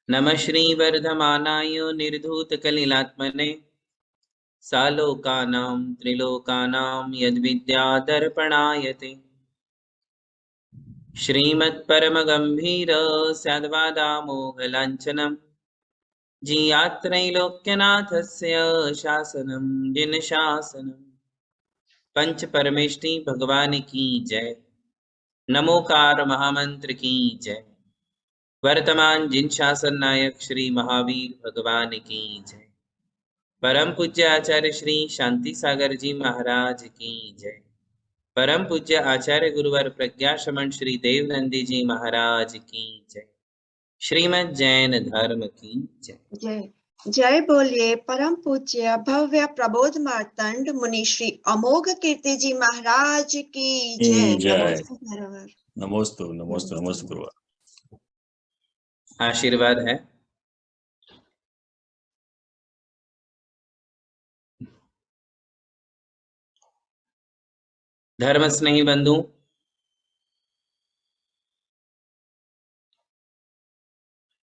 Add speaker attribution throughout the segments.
Speaker 1: नमः श्रीवर्धमानाय निर्धूतकलिलात्मने सालोकानां त्रिलोकानां यद्विद्यादर्पणायते श्रीमत्परमगम्भीर स्याद्वादामोघलाञ्छनं जियात्रैलोक्यनाथस्य शासनं जिनशासनं पंच परमेष्टि भगवान की जय। नमोकार महामंत्र की जय। वर्तमान जिन शासन नायक श्री महावीर भगवान की जय। परम पूज्य आचार्य श्री शांति सागर जी महाराज की जय। परम पूज्य आचार्य गुरुवर प्रज्ञा श्रमण श्री देवनंदी जी महाराज की जय। श्रीमद् जैन धर्म की जय।
Speaker 2: जय जय बोलिए परम पूज्य भव्य प्रबोध मार्तंड मुनि श्री अमोघ कीर्ति जी महाराज की जय।
Speaker 3: नमोस्तु नमोस्तु नमोस्तु गुरुवर।
Speaker 1: आशीर्वाद है। धर्म स्नेही बंधु,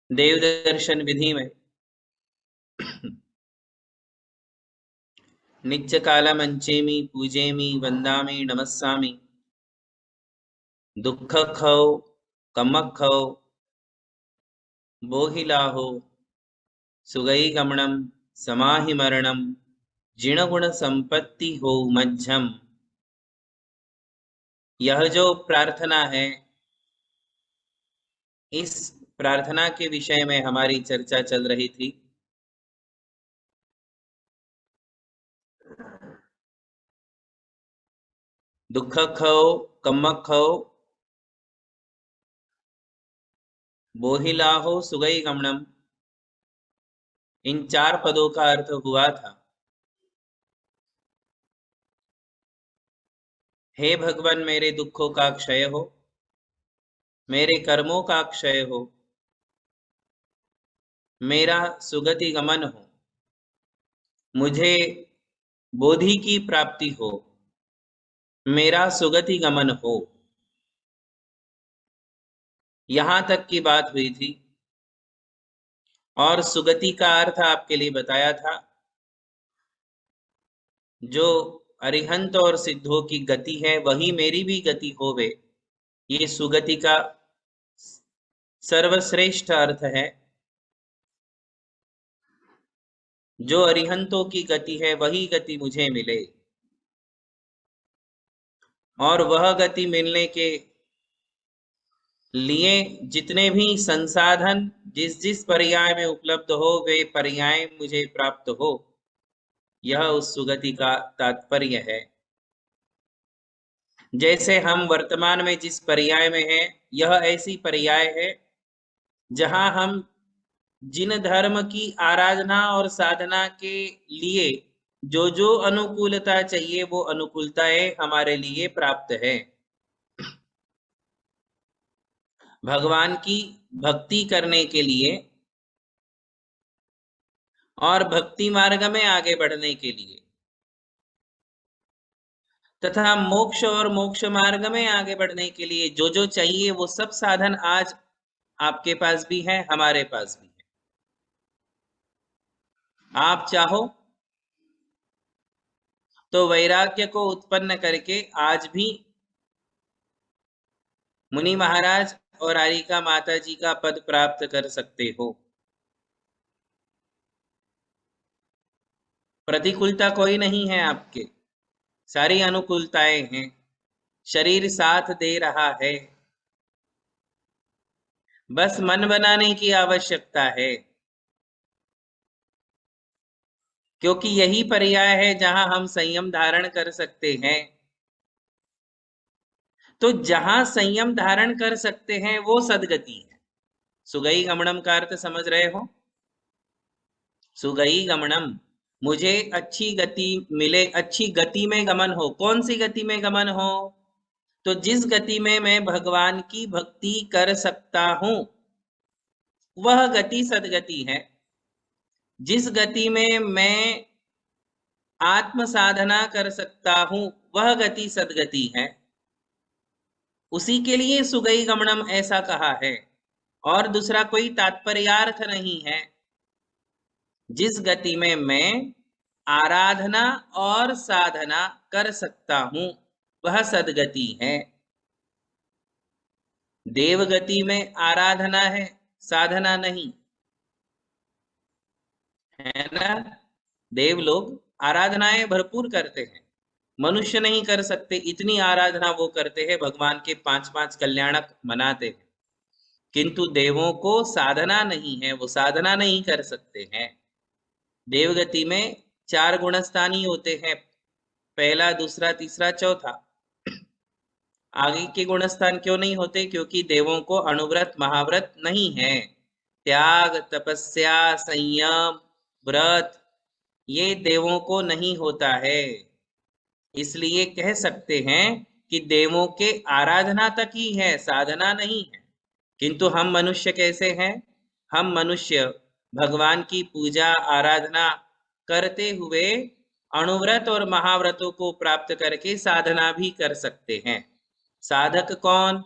Speaker 1: देव दर्शन विधि में नित्य काला मंचेमी पूजेमी वंदामी नमस्सामी दुख खौ कमक खौ बोहिलाहो सुगई गमनम समाहि मरणम जिण गुण संपत्ति हो मध्यम। यह जो प्रार्थना है, इस प्रार्थना के विषय में हमारी चर्चा चल रही थी। दुख खौ कमक खौ बोहिलाहो सुगई गमनम, इन चार पदों का अर्थ हुआ था, हे भगवान मेरे दुखों का क्षय हो, मेरे कर्मों का क्षय हो, मेरा सुगति गमन हो, मुझे बोधि की प्राप्ति हो, मेरा सुगति गमन हो। यहां तक की बात हुई थी और सुगति का अर्थ आपके लिए बताया था, जो अरिहंत और सिद्धों की गति है वही मेरी भी गति होवे, ये सुगति का सर्वश्रेष्ठ अर्थ है। जो अरिहंतों की गति है वही गति मुझे मिले, और वह गति मिलने के लिए जितने भी संसाधन जिस जिस पर्याय में उपलब्ध हो वे पर्याय मुझे प्राप्त हो, यह उस सुगति का तात्पर्य है। जैसे हम वर्तमान में जिस पर्याय में हैं, यह ऐसी पर्याय है जहां हम जिन धर्म की आराधना और साधना के लिए जो जो अनुकूलता चाहिए वो अनुकूलताएं हमारे लिए प्राप्त है। भगवान की भक्ति करने के लिए और भक्ति मार्ग में आगे बढ़ने के लिए तथा मोक्ष और मोक्ष मार्ग में आगे बढ़ने के लिए जो जो चाहिए वो सब साधन आज आपके पास भी है, हमारे पास भी है। आप चाहो तो वैराग्य को उत्पन्न करके आज भी मुनि महाराज और आरिका माता जी का पद प्राप्त कर सकते हो। प्रतिकूलता कोई नहीं है, आपके सारी अनुकूलताएं हैं। शरीर साथ दे रहा है, बस मन बनाने की आवश्यकता है, क्योंकि यही पर्याय है जहां हम संयम धारण कर सकते हैं। तो जहां संयम धारण कर सकते हैं वो सदगति है। सुगई गमनम का अर्थ समझ रहे हो? सुगई गमनम, मुझे अच्छी गति मिले, अच्छी गति में गमन हो। कौन सी गति में गमन हो? तो जिस गति में मैं भगवान की भक्ति कर सकता हूं वह गति सदगति है। जिस गति में मैं आत्म साधना कर सकता हूं वह गति सदगति है। उसी के लिए सुगई गमनम ऐसा कहा है। और दूसरा कोई तात्पर्यार्थ नहीं है। जिस गति में मैं आराधना और साधना कर सकता हूं वह सदगति है। देवगति में आराधना है, साधना नहीं, है ना। देव लोग आराधनाएं भरपूर करते हैं, मनुष्य नहीं कर सकते इतनी आराधना वो करते हैं, भगवान के 5-5 कल्याणक मनाते हैं। किंतु देवों को साधना नहीं है, वो साधना नहीं कर सकते हैं। देवगति में 4 गुणस्थानी होते हैं, पहला, दूसरा, तीसरा, चौथा। आगे के गुणस्थान क्यों नहीं होते? क्योंकि देवों को अणुव्रत महाव्रत नहीं है। त्याग, तपस्या, संयम, व्रत ये देवों को नहीं होता है। इसलिए कह सकते हैं कि देवों के आराधना तक ही है, साधना नहीं है। किंतु हम मनुष्य कैसे हैं? हम मनुष्य भगवान की पूजा आराधना करते हुए अणुव्रत और महाव्रतों को प्राप्त करके साधना भी कर सकते हैं। साधक कौन?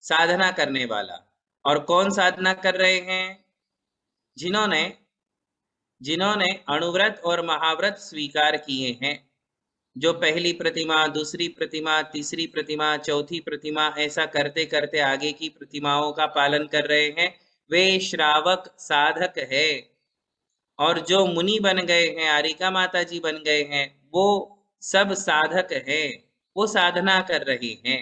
Speaker 1: साधना करने वाला। और कौन साधना कर रहे हैं? जिन्होंने अणुव्रत और महाव्रत स्वीकार किए हैं। जो पहली प्रतिमा, दूसरी प्रतिमा, तीसरी प्रतिमा, चौथी प्रतिमा ऐसा करते करते आगे की प्रतिमाओं का पालन कर रहे हैं, वे श्रावक साधक है। और जो मुनि बन गए हैं, आरिका माता जी बन गए हैं, वो सब साधक है, वो साधना कर रहे हैं।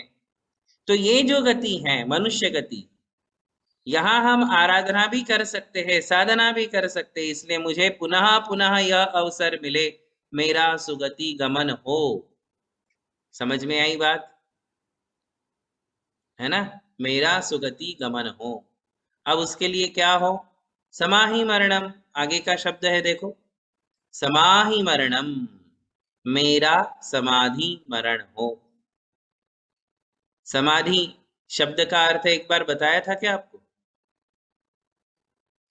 Speaker 1: तो ये जो गति है मनुष्य गति, यहाँ हम आराधना भी कर सकते हैं, साधना भी कर सकते हैं। इसलिए मुझे पुनः पुनः यह अवसर मिले, मेरा सुगति गमन हो। समझ में आई बात? है ना, मेरा सुगति गमन हो। अब उसके लिए क्या हो? समाहि मरणम, आगे का शब्द है देखो, समाहि मरणम, मेरा समाधि मरण हो। समाधि शब्द का अर्थ एक बार बताया था क्या आपको?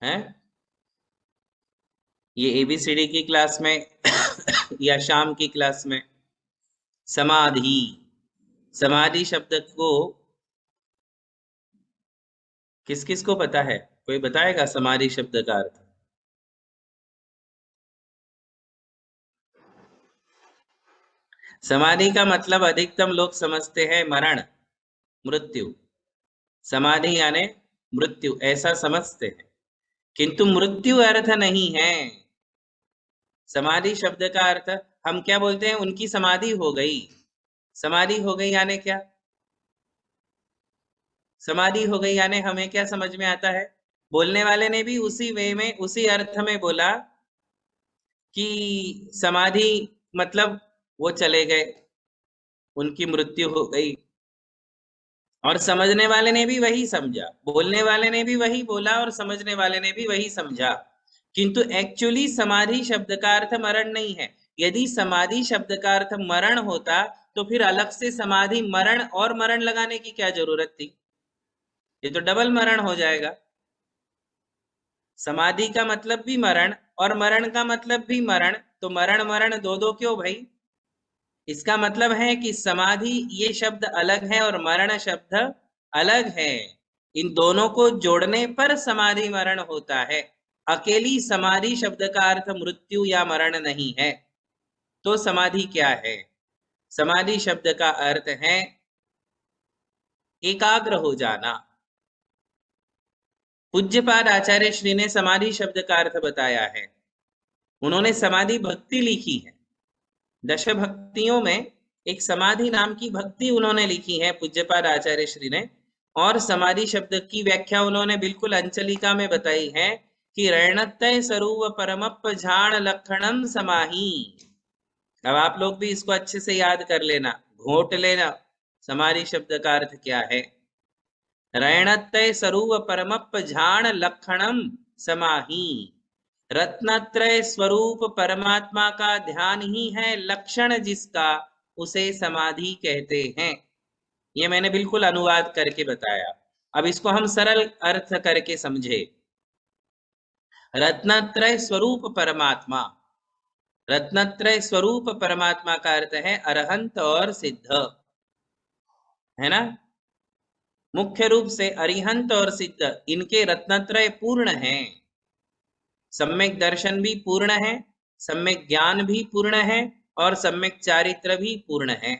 Speaker 1: है ये ABCD की क्लास में या शाम की क्लास में? समाधि, समाधि शब्द को किस किस को पता है? कोई बताएगा समाधि शब्द का अर्थ? समाधि का मतलब अधिकतम लोग समझते हैं मरण, मृत्यु। समाधि यानी मृत्यु ऐसा समझते हैं, किंतु मृत्यु अर्थ नहीं है। समाधि शब्द का अर्थ हम क्या बोलते हैं? उनकी समाधि हो गई। समाधि हो गई यानी क्या? समाधि हो गई यानी हमें क्या समझ में आता है? बोलने वाले ने भी उसी वे में, उसी अर्थ में बोला कि समाधि मतलब वो चले गए, उनकी मृत्यु हो गई। और समझने वाले ने भी वही समझा, बोलने वाले ने भी वही बोला और समझने वाले ने भी वही समझा। किंतु एक्चुअली समाधि शब्द का अर्थ मरण नहीं है। यदि समाधि शब्द का अर्थ मरण होता तो फिर अलग से समाधि मरण और मरण लगाने की क्या जरूरत थी? ये तो डबल मरण हो जाएगा। समाधि का मतलब भी मरण और मरण का मतलब भी मरण, तो मरण मरण दो दो क्यों भाई? इसका मतलब है कि समाधि ये शब्द अलग है और मरण शब्द अलग है। इन दोनों को जोड़ने पर समाधि मरण होता है। अकेली समाधि शब्द का अर्थ मृत्यु या मरण नहीं है। तो समाधि क्या है? समाधि शब्द का अर्थ है एकाग्र हो जाना। पूज्यपाद आचार्य श्री ने समाधि शब्द का अर्थ बताया है। उन्होंने समाधि भक्ति लिखी है। दश भक्तियों में एक समाधि नाम की भक्ति उन्होंने लिखी है पूज्यपाद आचार्य श्री ने। और समाधि शब्द की व्याख्या उन्होंने बिल्कुल अंचलिका में बताई है कि रणतय स्वरूप परमप झाण लक्षणम समाही। अब आप लोग भी इसको अच्छे से याद कर लेना, घोट लेना, समाधि शब्द का अर्थ क्या है। रणतय स्वरूप परमप झाण लक्षणम समाही। रत्नत्रय स्वरूप परमात्मा का ध्यान ही है लक्षण जिसका, उसे समाधि कहते हैं। ये मैंने बिल्कुल अनुवाद करके बताया। अब इसको हम सरल अर्थ करके समझे। रत्नत्रय स्वरूप परमात्मा, रत्नत्रय स्वरूप परमात्मा का अर्थ है अरहंत और सिद्ध, है ना। मुख्य रूप से अरिहंत और सिद्ध इनके रत्नत्रय पूर्ण हैं। सम्यक दर्शन भी पूर्ण है, सम्यक ज्ञान भी पूर्ण है और सम्यक चारित्र भी पूर्ण है।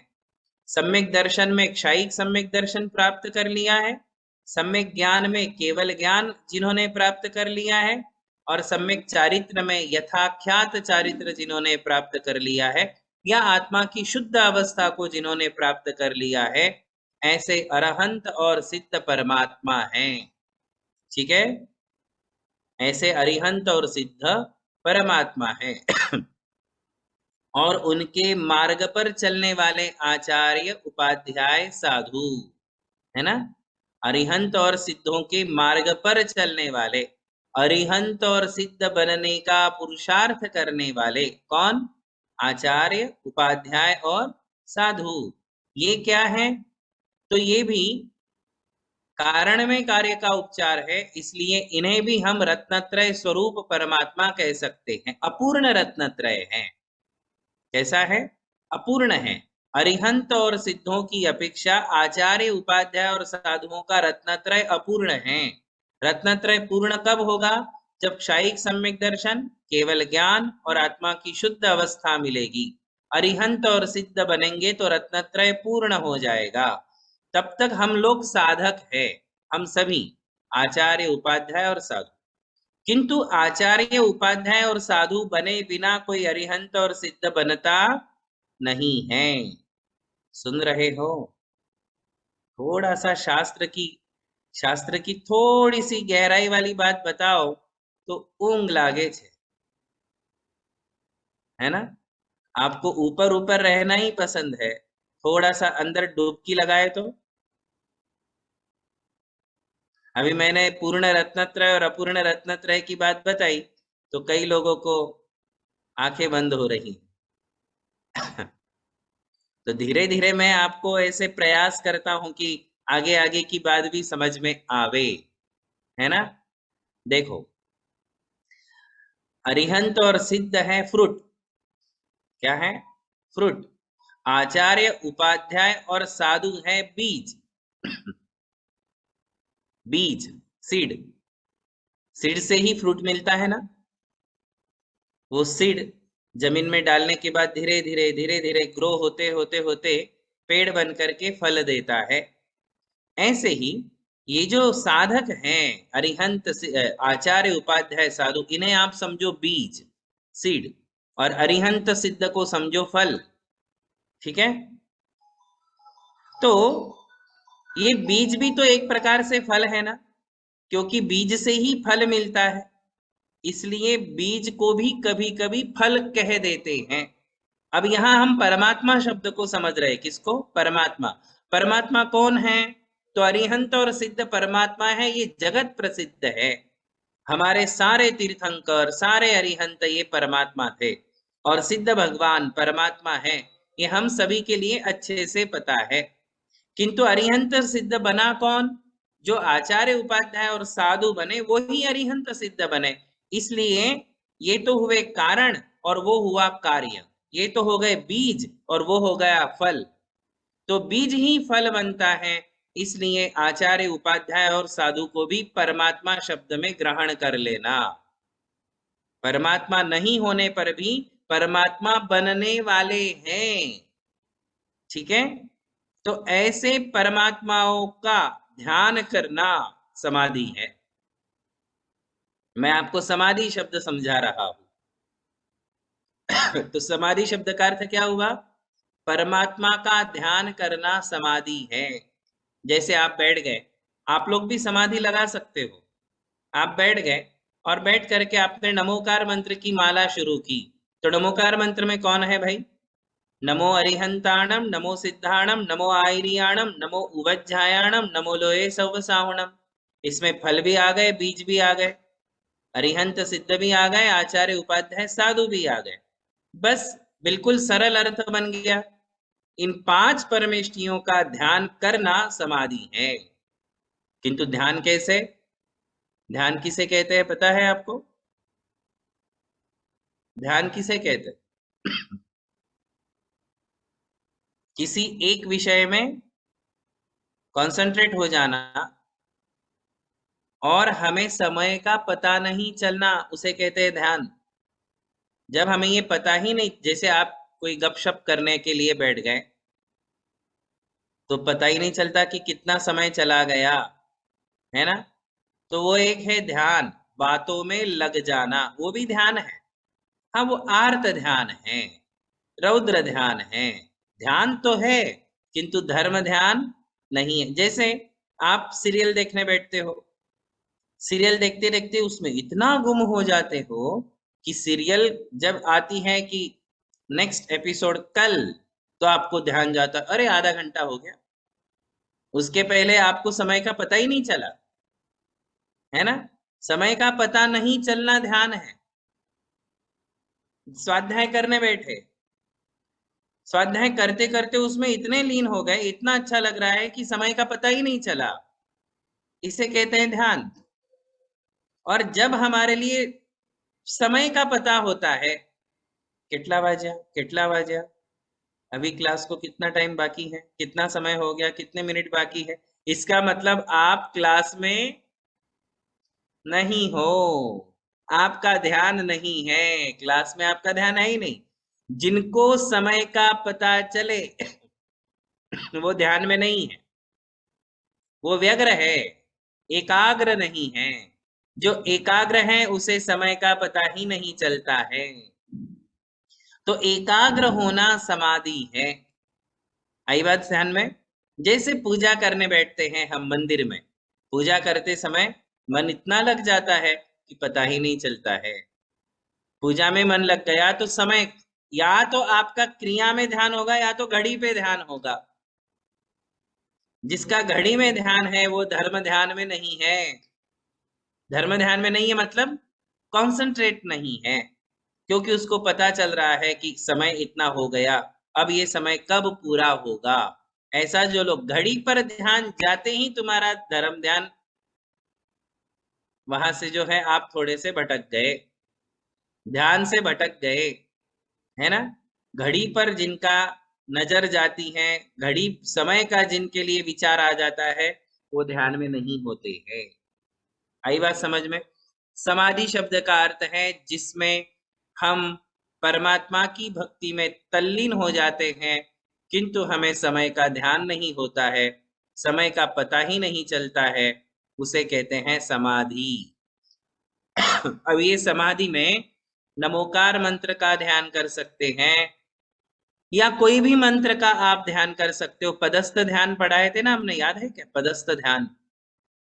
Speaker 1: सम्यक दर्शन में क्षयिक सम्यक दर्शन प्राप्त कर लिया है, सम्यक ज्ञान में केवल ज्ञान जिन्होंने प्राप्त कर लिया है, और सम्यक चारित्र में यथाख्यात चारित्र जिन्होंने प्राप्त कर लिया है, या आत्मा की शुद्ध अवस्था को जिन्होंने प्राप्त कर लिया है, ऐसे अरहंत और सिद्ध परमात्मा हैं। ठीक है, ऐसे अरिहंत और सिद्ध परमात्मा है। और उनके मार्ग पर चलने वाले आचार्य उपाध्याय साधु, है ना। अरिहंत और सिद्धों के मार्ग पर चलने वाले, अरिहंत और सिद्ध बनने का पुरुषार्थ करने वाले कौन? आचार्य, उपाध्याय और साधु। ये क्या है? तो ये भी कारण में कार्य का उपचार है, इसलिए इन्हें भी हम रत्नत्रय स्वरूप परमात्मा कह सकते हैं। अपूर्ण रत्नत्रय है। कैसा है? अपूर्ण है। अरिहंत और सिद्धों की अपेक्षा आचार्य, उपाध्याय और साधुओं का रत्नत्रय अपूर्ण है। रत्नत्रय पूर्ण कब होगा? जब क्षयिक सम्यक दर्शन, केवल ज्ञान और आत्मा की शुद्ध अवस्था मिलेगी। अरिहंत और सिद्ध बनेंगे तो रत्नत्रय पूर्ण हो जाएगा। तब तक हम लोग साधक है, हम सभी आचार्य, उपाध्याय और साधु। किंतु आचार्य, उपाध्याय और साधु बने बिना कोई अरिहंत और सिद्ध बनता नहीं है। सुन रहे हो? थोड़ा सा शास्त्र की थोड़ी सी गहराई वाली बात बताओ तो ऊंग लागे छे, है ना। आपको ऊपर ऊपर रहना ही पसंद है, थोड़ा सा अंदर डुबकी लगाए तो। अभी मैंने पूर्ण रत्नत्रय और अपूर्ण रत्नत्रय की बात बताई तो कई लोगों को आंखें बंद हो रही। तो धीरे धीरे मैं आपको ऐसे प्रयास करता हूं कि आगे आगे की बात भी समझ में आवे, है ना। देखो, अरिहंत और सिद्ध है फ्रूट। क्या है? फ्रूट। आचार्य, उपाध्याय और साधु है बीज। बीज, सीड। सीड से ही फ्रूट मिलता है ना। वो सीड जमीन में डालने के बाद धीरे धीरे ग्रो होते होते होते पेड़ बन करके फल देता है। ऐसे ही ये जो साधक हैं, अरिहंत, आचार्य, उपाध्याय, साधु, इन्हें आप समझो बीज, सीड, और अरिहंत सिद्ध को समझो फल। ठीक है। तो ये बीज भी तो एक प्रकार से फल है ना, क्योंकि बीज से ही फल मिलता है, इसलिए बीज को भी कभी कभी फल कह देते हैं। अब यहां हम परमात्मा शब्द को समझ रहे। किसको? परमात्मा। परमात्मा कौन है? तो अरिहंत और सिद्ध परमात्मा है। ये जगत प्रसिद्ध है। हमारे सारे तीर्थंकर, सारे अरिहंत ये परमात्मा थे, और सिद्ध भगवान परमात्मा है, ये हम सभी के लिए अच्छे से पता है। किंतु अरिहंत सिद्ध बना कौन? जो आचार्य, उपाध्याय और साधु बने वो ही अरिहंत सिद्ध बने। इसलिए ये तो हुए कारण और वो हुआ कार्य। ये तो हो गए बीज और वो हो गया फल। तो बीज ही फल बनता है, इसलिए आचार्य, उपाध्याय और साधु को भी परमात्मा शब्द में ग्रहण कर लेना। परमात्मा नहीं होने पर भी परमात्मा बनने वाले हैं। ठीक है। तो ऐसे परमात्माओं का ध्यान करना समाधि है। मैं आपको समाधि शब्द समझा रहा हूं। तो समाधि शब्द का अर्थ क्या हुआ? परमात्मा का ध्यान करना समाधि है। जैसे आप बैठ गए, आप लोग भी समाधि लगा सकते हो। आप बैठ गए और बैठ करके आपने नमोकार मंत्र की माला शुरू की। तो नमोकार मंत्र में कौन है भाई? नमो अरिहंताणम, नमो सिद्धाणम, नमो आयरियाणम, नमो उवज्जायाणम, नमो लोये सवसावणम। इसमें फल भी आ गए, बीज भी आ गए, अरिहंत सिद्ध भी आ गए, आचार्य, उपाध्याय, साधु भी आ गए। बस बिल्कुल सरल अर्थ बन गया। इन 5 परमेष्ठियों का ध्यान करना समाधि है। किंतु ध्यान कैसे? ध्यान किसे कहते हैं पता है आपको? ध्यान किसे कहते हैं? किसी एक विषय में कंसंट्रेट हो जाना, और हमें समय का पता नहीं चलना, उसे कहते हैं ध्यान। जब हमें ये पता ही नहीं, जैसे आप कोई गपशप करने के लिए बैठ गए तो पता ही नहीं चलता कि कितना समय चला गया, है ना। तो वो एक है ध्यान, बातों में लग जाना, वो भी ध्यान है। हाँ, वो आर्त ध्यान है, रौद्र ध्यान है। ध्यान तो है किंतु धर्म ध्यान नहीं है। जैसे आप सीरियल देखने बैठते हो, सीरियल देखते देखते उसमें इतना गुम हो जाते हो कि सीरियल जब आती है कि नेक्स्ट एपिसोड कल, तो आपको ध्यान जाता, अरे आधा घंटा हो गया, उसके पहले आपको समय का पता ही नहीं चला, है ना। समय का पता नहीं चलना ध्यान है। स्वाध्याय करने बैठे, स्वाध्याय करते करते उसमें इतने लीन हो गए, इतना अच्छा लग रहा है कि समय का पता ही नहीं चला, इसे कहते हैं ध्यान। और जब हमारे लिए समय का पता होता है, कितना वाज्या, अभी क्लास को कितना टाइम बाकी है, कितना समय हो गया, कितने मिनट बाकी है, इसका मतलब आप क्लास में नहीं हो, आपका ध्यान नहीं है, क्लास में आपका ध्यान है ही नहीं। जिनको समय का पता चले वो ध्यान में नहीं है, वो व्यग्र है, एकाग्र नहीं है। जो एकाग्र है उसे समय का पता ही नहीं चलता है। तो एकाग्र होना समाधि है। आई बात ध्यान में। जैसे पूजा करने बैठते हैं हम मंदिर में, पूजा करते समय मन इतना लग जाता है कि पता ही नहीं चलता है। पूजा में मन लग गया तो समय, या तो आपका क्रिया में ध्यान होगा या तो घड़ी पे ध्यान होगा। जिसका घड़ी में ध्यान है वो धर्म ध्यान में नहीं है। धर्म ध्यान में नहीं है मतलब कॉन्सेंट्रेट नहीं है, क्योंकि उसको पता चल रहा है कि समय इतना हो गया, अब ये समय कब पूरा होगा। ऐसा जो लोग घड़ी पर ध्यान जाते ही तुम्हारा धर्म ध्यान वहां से जो है आप थोड़े से भटक गए, ध्यान से भटक गए, है ना। घड़ी पर जिनका नजर जाती है, घड़ी समय का जिनके लिए विचार आ जाता है, वो ध्यान में नहीं होते हैं। आई बात समझ में। समाधि शब्द का अर्थ है जिसमें हम परमात्मा की भक्ति में तल्लीन हो जाते हैं, किंतु हमें समय का ध्यान नहीं होता है, समय का पता ही नहीं चलता है, उसे कहते हैं समाधि। अब ये समाधि में नमोकार मंत्र का ध्यान कर सकते हैं, या कोई भी मंत्र का आप ध्यान कर सकते हो। पदस्थ ध्यान पढ़ाए थे ना हमने, याद है क्या पदस्थ ध्यान?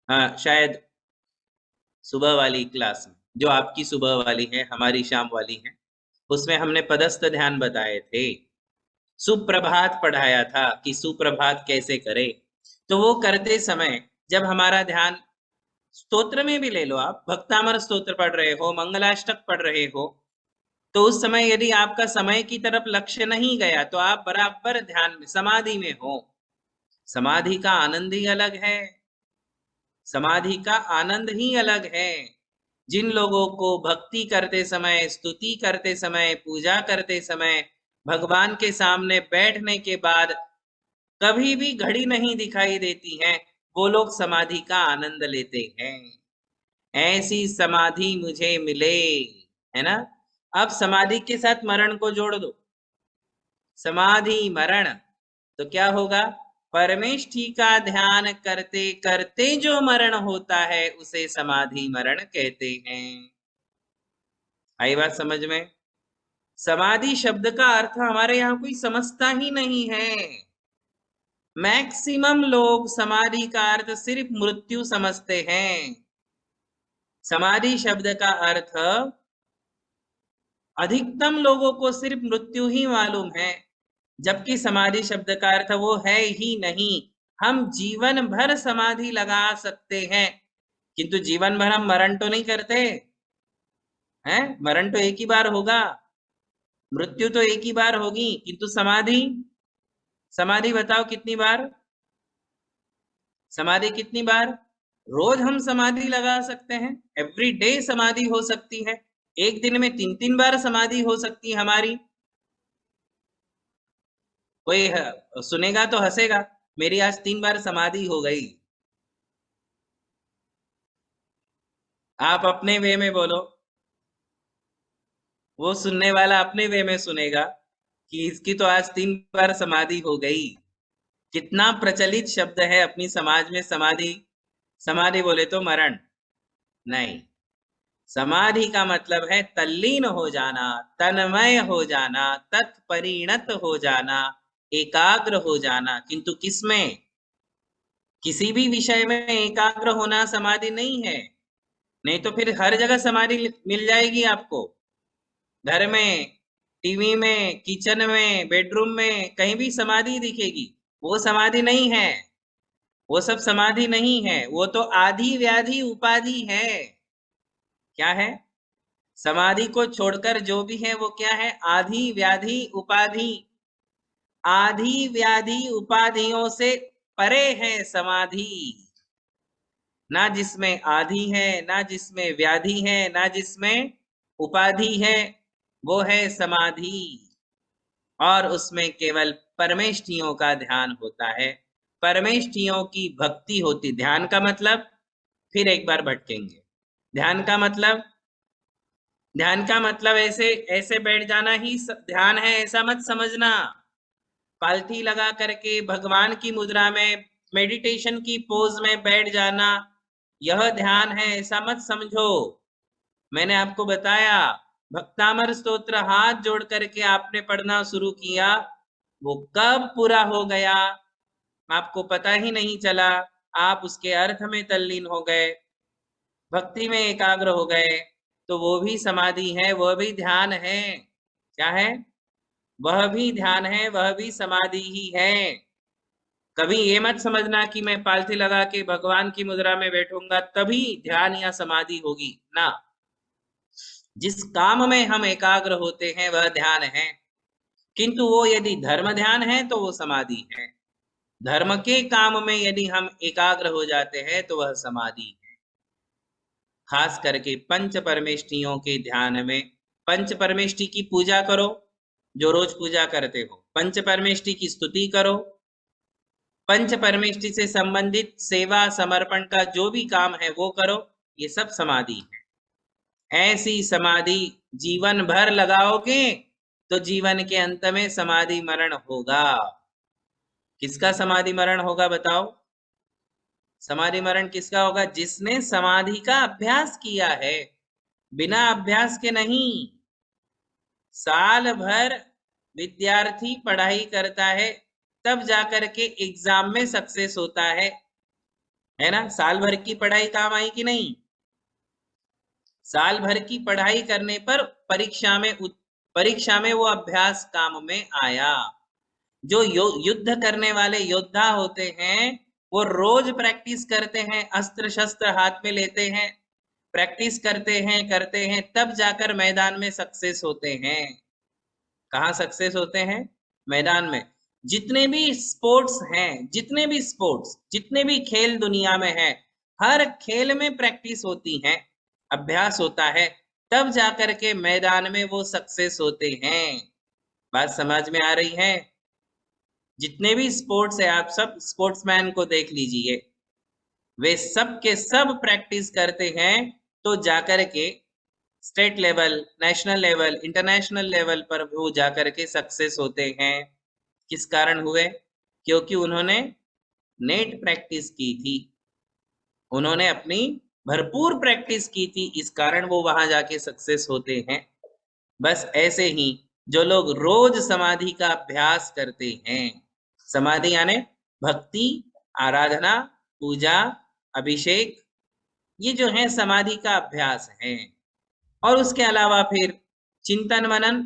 Speaker 1: हाँ, शायद सुबह वाली क्लास में, जो आपकी सुबह वाली है हमारी शाम वाली है, उसमें हमने पदस्थ ध्यान बताए थे। सुप्रभात पढ़ाया था कि सुप्रभात कैसे करे। तो वो करते समय जब हमारा ध्यान, स्तोत्र में भी ले लो आप, भक्तामर स्तोत्र पढ़ रहे हो, मंगलाष्टक पढ़ रहे हो, तो उस समय यदि आपका समय की तरफ लक्ष्य नहीं गया तो आप बराबर ध्यान में, समाधि में हो। समाधि का आनंद ही अलग है, समाधि का आनंद ही अलग है। जिन लोगों को भक्ति करते समय, स्तुति करते समय, पूजा करते समय, भगवान के सामने बैठने के बाद कभी भी घड़ी नहीं दिखाई देती है, वो लोग समाधि का आनंद लेते हैं। ऐसी समाधि मुझे मिले, है ना। अब समाधि के साथ मरण को जोड़ दो, समाधि मरण, तो क्या होगा? परमेष्ठी का ध्यान करते करते जो मरण होता है उसे समाधि मरण कहते हैं। आई बात समझ में। समाधि शब्द का अर्थ हमारे यहाँ कोई समझता ही नहीं है। मैक्सिमम लोग समाधि का अर्थ सिर्फ मृत्यु समझते हैं। समाधि शब्द का अर्थ अधिकतम लोगों को सिर्फ मृत्यु ही मालूम है, जबकि समाधि शब्द का अर्थ वो है ही नहीं। हम जीवन भर समाधि लगा सकते हैं, किंतु जीवन भर हम मरण तो नहीं करते हैं। मरण तो एक ही बार होगा, मृत्यु तो एक ही बार होगी, किंतु समाधि, समाधि बताओ कितनी बार? समाधि कितनी बार? रोज हम समाधि लगा सकते हैं, एवरी डे समाधि हो सकती है, एक दिन में 3-3 बार समाधि हो सकती है हमारी। कोई सुनेगा तो हंसेगा, मेरी आज 3 बार समाधि हो गई। आप अपने वे में बोलो, वो सुनने वाला अपने वे में सुनेगा कि इसकी तो आज 3 बार समाधि हो गई। कितना प्रचलित शब्द है अपनी समाज में समाधि। समाधि बोले तो मरण नहीं, समाधि का मतलब है तल्लीन हो जाना, तन्मय हो जाना, तत्परिणत हो जाना, एकाग्र हो जाना। किंतु किसमें? किसी भी विषय में एकाग्र होना समाधि नहीं है। नहीं तो फिर हर जगह समाधि मिल जाएगी आपको, घर में, टीवी में, किचन में, बेडरूम में, कहीं भी समाधि दिखेगी। वो समाधि नहीं है, वो सब समाधि नहीं है, वो तो आधि व्याधि उपाधि है। क्या है? समाधि को छोड़कर जो भी है वो क्या है? आधि व्याधि उपाधि। आधि व्याधि उपाधियों से परे है समाधि। ना जिसमें आधि है, ना जिसमें व्याधि है, ना जिसमें उपाधि है, वो है समाधि। और उसमें केवल परमेष्ठियों का ध्यान होता है, परमेष्ठियों की भक्ति होती। ध्यान का मतलब, फिर एक बार भटकेंगे, ध्यान का मतलब, ध्यान का मतलब ऐसे ऐसे बैठ जाना ही ध्यान है, ऐसा मत समझना। पालथी लगा करके भगवान की मुद्रा में, मेडिटेशन की पोज में बैठ जाना, यह ध्यान है, ऐसा मत समझो। मैंने आपको बताया, भक्तामर स्तोत्र हाथ जोड़ करके आपने पढ़ना शुरू किया, वो कब पूरा हो गया आपको पता ही नहीं चला। आप उसके अर्थ में तल्लीन हो गए, भक्ति में एकाग्र हो गए, तो वो भी समाधि है, वह भी ध्यान है। क्या है? वह भी ध्यान है, वह भी समाधि ही है। कभी ये मत समझना कि मैं पालथी लगा के भगवान की मुद्रा में बैठूंगा तभी ध्यान या समाधि होगी ना। जिस काम में हम एकाग्र होते हैं वह ध्यान है, किंतु वो यदि धर्म ध्यान है तो वो समाधि है। धर्म के काम में यदि हम एकाग्र हो जाते हैं तो वह समाधि है। खास करके पंच परमेष्ठियों के ध्यान में, पंच परमेष्ठि की पूजा करो, जो रोज पूजा करते हो, पंच परमेष्ठि की स्तुति करो, पंच परमेष्ठि से संबंधित सेवा समर्पण का जो भी काम है वो करो, ये सब समाधि है। ऐसी समाधि जीवन भर लगाओगे तो जीवन के अंत में समाधि मरण होगा। किसका समाधि मरण होगा बताओ? समाधि मरण किसका होगा? जिसने समाधि का अभ्यास किया है, बिना अभ्यास के नहीं। साल भर विद्यार्थी पढ़ाई करता है, तब जाकर के एग्जाम में सक्सेस होता है ना? साल भर की पढ़ाई काम आई कि नहीं? साल भर की पढ़ाई करने पर परीक्षा में वो अभ्यास काम में आया। जो युद्ध करने वाले योद्धा होते हैं वो रोज प्रैक्टिस करते हैं, अस्त्र शस्त्र हाथ में लेते हैं, प्रैक्टिस करते हैं, तब जाकर मैदान में सक्सेस होते हैं। कहाँ सक्सेस होते हैं? मैदान में। जितने भी स्पोर्ट्स हैं, जितने भी खेल दुनिया में है, हर खेल में प्रैक्टिस होती है, अभ्यास होता है, तब जाकर के मैदान में वो सक्सेस होते हैं। बात समझ में आ रही है? जितने भी स्पोर्ट्स है, आप सब स्पोर्ट्समैन को देख लीजिए, वे सब के सब प्रैक्टिस करते हैं तो जाकर के state level, national level, international level पर वो जाकर के सक्सेस होते हैं। किस कारण हुए? क्योंकि उन्होंने नेट प्रैक्टिस की थी, उन्होंने अपनी भरपूर प्रैक्टिस की थी, इस कारण वो वहां जाके सक्सेस होते हैं। बस ऐसे ही जो लोग रोज समाधि का अभ्यास करते हैं, समाधि यानी भक्ति, आराधना, पूजा, अभिषेक, ये जो है समाधि का अभ्यास है। और उसके अलावा फिर चिंतन मनन,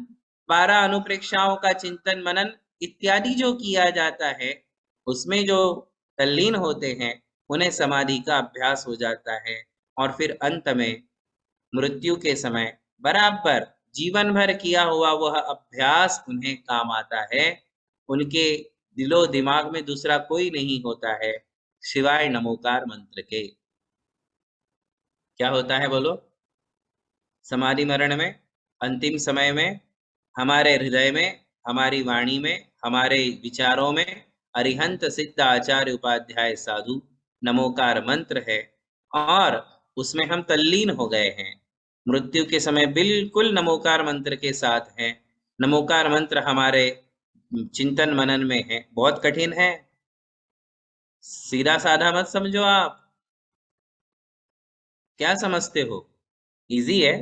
Speaker 1: 12 अनुप्रेक्षाओं का चिंतन मनन इत्यादि जो किया जाता है, उसमें जो तल्लीन होते हैं उन्हें समाधि का अभ्यास हो जाता है। और फिर अंत में मृत्यु के समय बराबर जीवन भर किया हुआ वह अभ्यास उन्हें काम आता है। उनके दिलो दिमाग में दूसरा कोई नहीं होता है सिवाय नमोकार मंत्र के। क्या होता है बोलो? समाधि मरण में, अंतिम समय में, हमारे हृदय में, हमारी वाणी में, हमारे विचारों में अरिहंत सिद्ध आचार्य उपाध्याय साधु नमोकार मंत्र है, और उसमें हम तल्लीन हो गए हैं। मृत्यु के समय बिल्कुल नमोकार मंत्र के साथ हैं। नमोकार मंत्र हमारे चिंतन मनन में है। बहुत कठिन है, सीधा साधा मत समझो आप। क्या समझते हो? इजी है,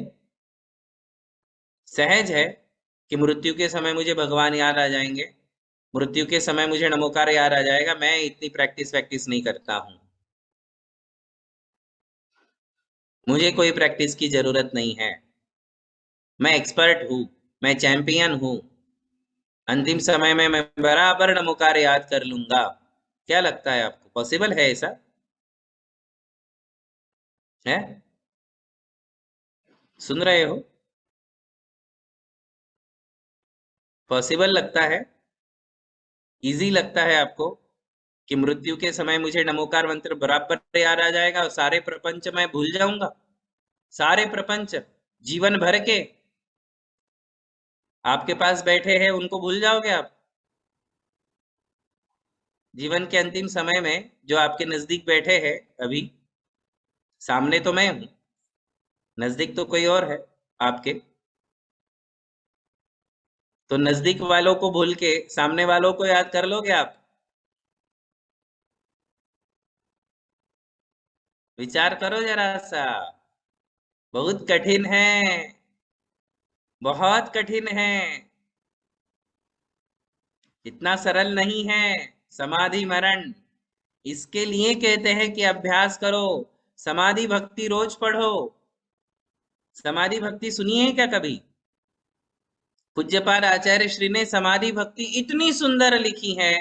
Speaker 1: सहज है कि मृत्यु के समय मुझे भगवान याद आ जाएंगे, मृत्यु के समय मुझे नमोकार याद आ जाएगा। मैं इतनी प्रैक्टिस नहीं करता हूं, मुझे कोई प्रैक्टिस की जरूरत नहीं है। मैं एक्सपर्ट हूं, मैं चैंपियन हूं। अंतिम समय में मैं बराबर नमोकार याद कर लूंगा। क्या लगता है आपको, पॉसिबल है ऐसा? है? सुन रहे हो? पॉसिबल लगता है? इजी लगता है आपको कि मृत्यु के समय मुझे नमोकार मंत्र बराबर याद आ जाएगा और सारे प्रपंच मैं भूल जाऊंगा? सारे प्रपंच जीवन भर के आपके पास बैठे हैं उनको भूल जाओगे आप? जीवन के अंतिम समय में जो आपके नजदीक बैठे हैं, अभी सामने तो मैं हूं, नजदीक तो कोई और है आपके, तो नजदीक वालों को भूल के सामने वालों को याद कर लोगे आप? विचार करो जरा सा। बहुत कठिन है, बहुत कठिन है, इतना सरल नहीं है समाधि मरण। इसके लिए कहते हैं कि अभ्यास करो, समाधि भक्ति रोज पढ़ो। समाधि भक्ति सुनी है क्या कभी? पूज्यपाद आचार्य श्री ने समाधि भक्ति इतनी सुंदर लिखी है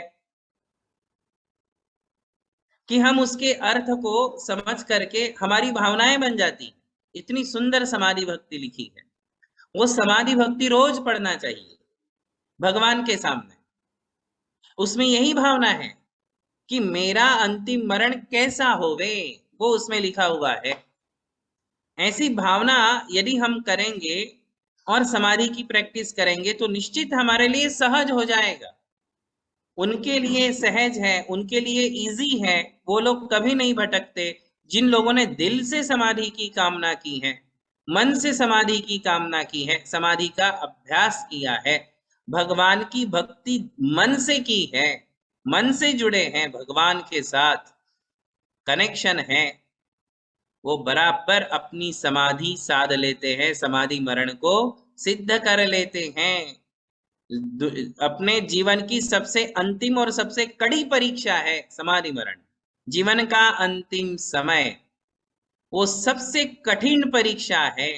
Speaker 1: कि हम उसके अर्थ को समझ करके हमारी भावनाएं बन जाती। इतनी सुंदर समाधि भक्ति लिखी है। वो समाधि भक्ति रोज पढ़ना चाहिए भगवान के सामने। उसमें यही भावना है कि मेरा अंतिम मरण कैसा होवे, वो उसमें लिखा हुआ है। ऐसी भावना यदि हम करेंगे और समाधि की प्रैक्टिस करेंगे तो निश्चित हमारे लिए सहज हो जाएगा। उनके लिए सहज है, उनके लिए इजी है। वो लोग कभी नहीं भटकते जिन लोगों ने दिल से समाधि की कामना की है, मन से समाधि की कामना की है, समाधि का अभ्यास किया है, भगवान की भक्ति मन से की है, मन से जुड़े हैं भगवान के साथ, कनेक्शन है, वो बराबर अपनी समाधि साध लेते हैं, समाधि मरण को सिद्ध कर लेते हैं। अपने जीवन की सबसे अंतिम और सबसे कड़ी परीक्षा है समाधि मरण। जीवन का अंतिम समय वो सबसे कठिन परीक्षा है।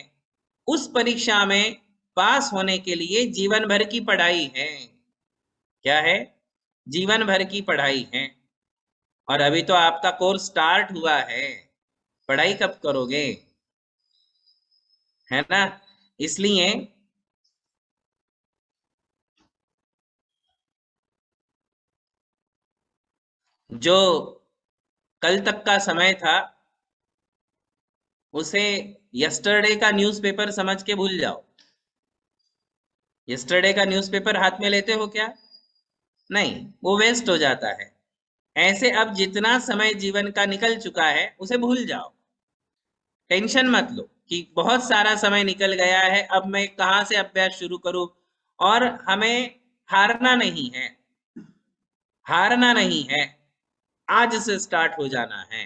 Speaker 1: उस परीक्षा में पास होने के लिए जीवन भर की पढ़ाई है। क्या है? जीवन भर की पढ़ाई है। और अभी तो आपका कोर्स स्टार्ट हुआ है, पढ़ाई कब करोगे? है ना? इसलिए जो कल तक का समय था उसे यस्टरडे का न्यूज़पेपर समझ के भूल जाओ। यस्टरडे का न्यूज़पेपर हाथ में लेते हो क्या? नहीं, वो वेस्ट हो जाता है। ऐसे अब जितना समय जीवन का निकल चुका है उसे भूल जाओ। टेंशन मत लो कि बहुत सारा समय निकल गया है, अब मैं कहाँ से अभ्यास शुरू करूं। और हमें हारना नहीं है, हारना नहीं है, आज से स्टार्ट हो जाना है।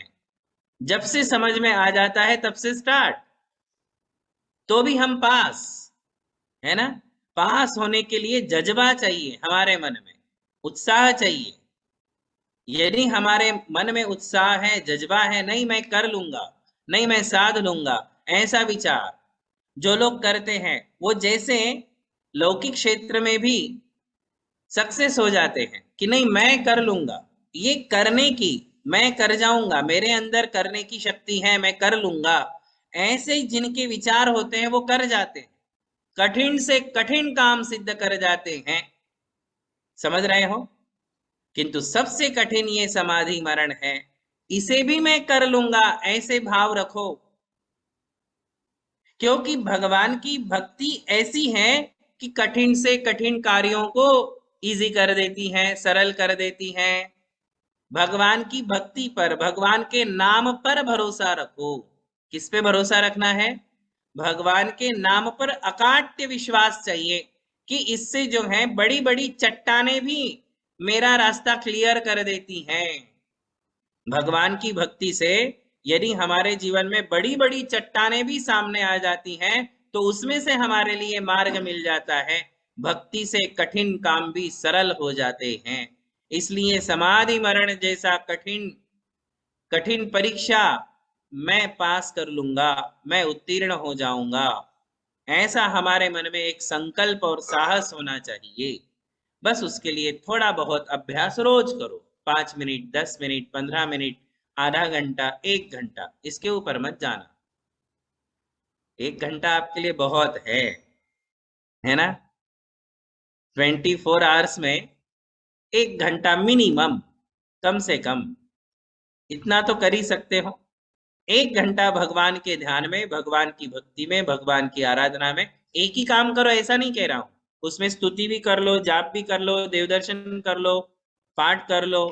Speaker 1: जब से समझ में आ जाता है तब से स्टार्ट, तो भी हम पास, है ना? पास होने के लिए जज्बा चाहिए, हमारे मन में उत्साह चाहिए। यदि हमारे मन में उत्साह है, जज्बा है, नहीं मैं कर लूंगा, नहीं मैं साध लूंगा, ऐसा विचार जो लोग करते हैं वो जैसे लौकिक क्षेत्र में भी सक्सेस हो जाते हैं कि नहीं मैं कर लूंगा, ये करने की, मैं कर जाऊंगा, मेरे अंदर करने की शक्ति है, मैं कर लूंगा, ऐसे जिनके विचार होते हैं वो कर जाते हैं, कठिन से कठिन काम सिद्ध कर जाते हैं। समझ रहे हो? किंतु सबसे कठिन ये समाधि मरण है, इसे भी मैं कर लूंगा ऐसे भाव रखो। क्योंकि भगवान की भक्ति ऐसी है कि कठिन से कठिन कार्यों को इजी कर देती हैं, सरल कर देती हैं। भगवान की भक्ति पर, भगवान के नाम पर भरोसा रखो। किस पे भरोसा रखना है? भगवान के नाम पर अकाट्य विश्वास चाहिए कि इससे जो है बड़ी बड़ी चट्टानें भी मेरा रास्ता क्लियर कर देती हैं। भगवान की भक्ति से यदि हमारे जीवन में बड़ी बड़ी चट्टानें भी सामने आ जाती हैं तो उसमें से हमारे लिए मार्ग मिल जाता है। भक्ति से कठिन काम भी सरल हो जाते हैं। इसलिए समाधि मरण जैसा कठिन कठिन परीक्षा मैं पास कर लूंगा, मैं उत्तीर्ण हो जाऊंगा, ऐसा हमारे मन में एक संकल्प और साहस होना चाहिए। बस उसके लिए थोड़ा बहुत अभ्यास रोज करो, 5 मिनट, 10 मिनट, 15 मिनट, आधा घंटा, 1 घंटा, इसके ऊपर मत जाना। 1 घंटा आपके लिए बहुत है ना? 24 आवर्स में 1 घंटा मिनिमम, कम से कम इतना तो कर ही सकते हो। 1 घंटा भगवान के ध्यान में, भगवान की भक्ति में, भगवान की आराधना में एक ही काम करो, ऐसा नहीं कह रहा हूं। उसमें स्तुति भी कर लो, जाप भी कर लो, देवदर्शन कर लो, पाठ कर लो,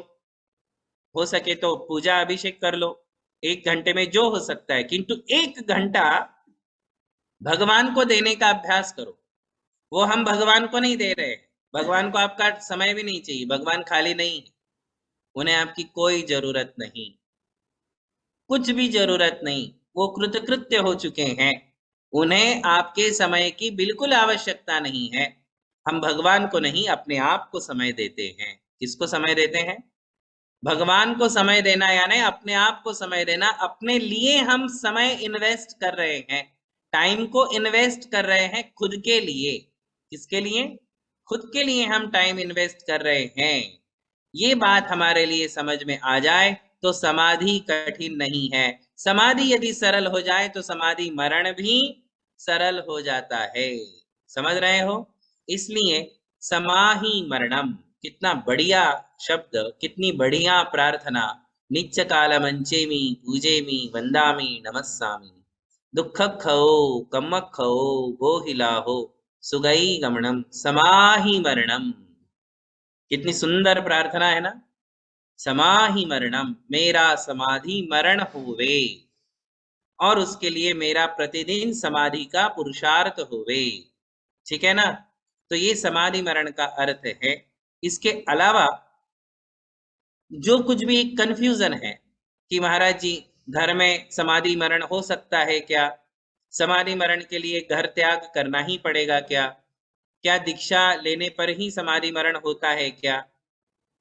Speaker 1: हो सके तो पूजा अभिषेक कर लो। 1 घंटे में जो हो सकता है, किंतु 1 घंटा भगवान को देने का अभ्यास करो। वो हम भगवान को नहीं दे रहे, भगवान को आपका समय भी नहीं चाहिए, भगवान खाली नहीं है, उन्हें आपकी कोई जरूरत नहीं, कुछ भी जरूरत नहीं, वो कृतकृत्य हो चुके हैं, उन्हें आपके समय की बिल्कुल आवश्यकता नहीं है। हम भगवान को नहीं, अपने आप को समय देते हैं। किसको समय देते हैं? भगवान को समय देना यानी अपने आप को समय देना। अपने लिए हम समय इन्वेस्ट कर रहे हैं, टाइम को इन्वेस्ट कर रहे हैं खुद के लिए। किसके लिए? खुद के लिए हम टाइम इन्वेस्ट कर रहे हैं। ये बात हमारे लिए समझ में आ जाए तो समाधि कठिन नहीं है। समाधि यदि सरल हो जाए तो समाधि मरण भी सरल हो जाता है। समझ रहे हो? इसलिए समाहि मरणम, कितना बढ़िया शब्द, कितनी बढ़िया प्रार्थना। नित्य काल मंचेमी पूजेमी वंदामी नमस्सामी, दुख खो कम खो गोहिला हो सुगई गमनम समाहि मरणम। कितनी सुंदर प्रार्थना है ना? समाहि मरणम, मेरा समाधि मरण होवे, और उसके लिए मेरा प्रतिदिन समाधि का पुरुषार्थ होवे। ठीक है ना? तो ये समाधि मरण का अर्थ है। इसके अलावा जो कुछ भी कंफ्यूजन है कि महाराज जी घर में समाधि मरण हो सकता है क्या, समाधि मरण के लिए घर त्याग करना ही पड़ेगा क्या, क्या दीक्षा लेने पर ही समाधि मरण होता है क्या,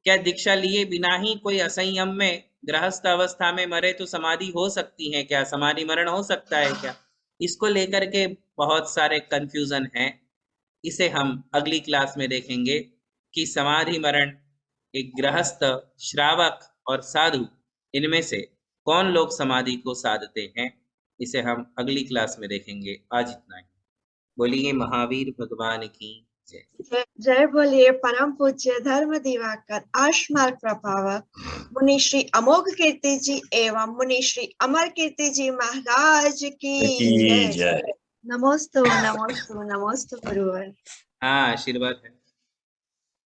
Speaker 1: क्या दीक्षा लिए बिना ही कोई असंयम में गृहस्थ अवस्था में मरे तो समाधि हो सकती है क्या, समाधि मरण हो सकता है क्या? इसको लेकर के बहुत सारे कंफ्यूजन हैं। इसे हम अगली क्लास में देखेंगे कि समाधि मरण एक गृहस्थ, श्रावक और साधु, इनमें से कौन लोग समाधि को साधते हैं। इसे हम अगली क्लास में देखेंगे। आज इतना ही। बोलिए महावीर भगवान की जय।
Speaker 2: जय बोलिए परम पूज्य धर्म दिवाकर आश्मार्ग प्रभावक मुनि श्री अमोघ कीर्ति जी एवं मुनि श्री अमर कीर्ति जी महाराज की जय।
Speaker 3: जय।
Speaker 2: नमोस्तु नमोस्तु नमोस्तु गुरुवर।
Speaker 1: हाँ, आशीर्वाद है।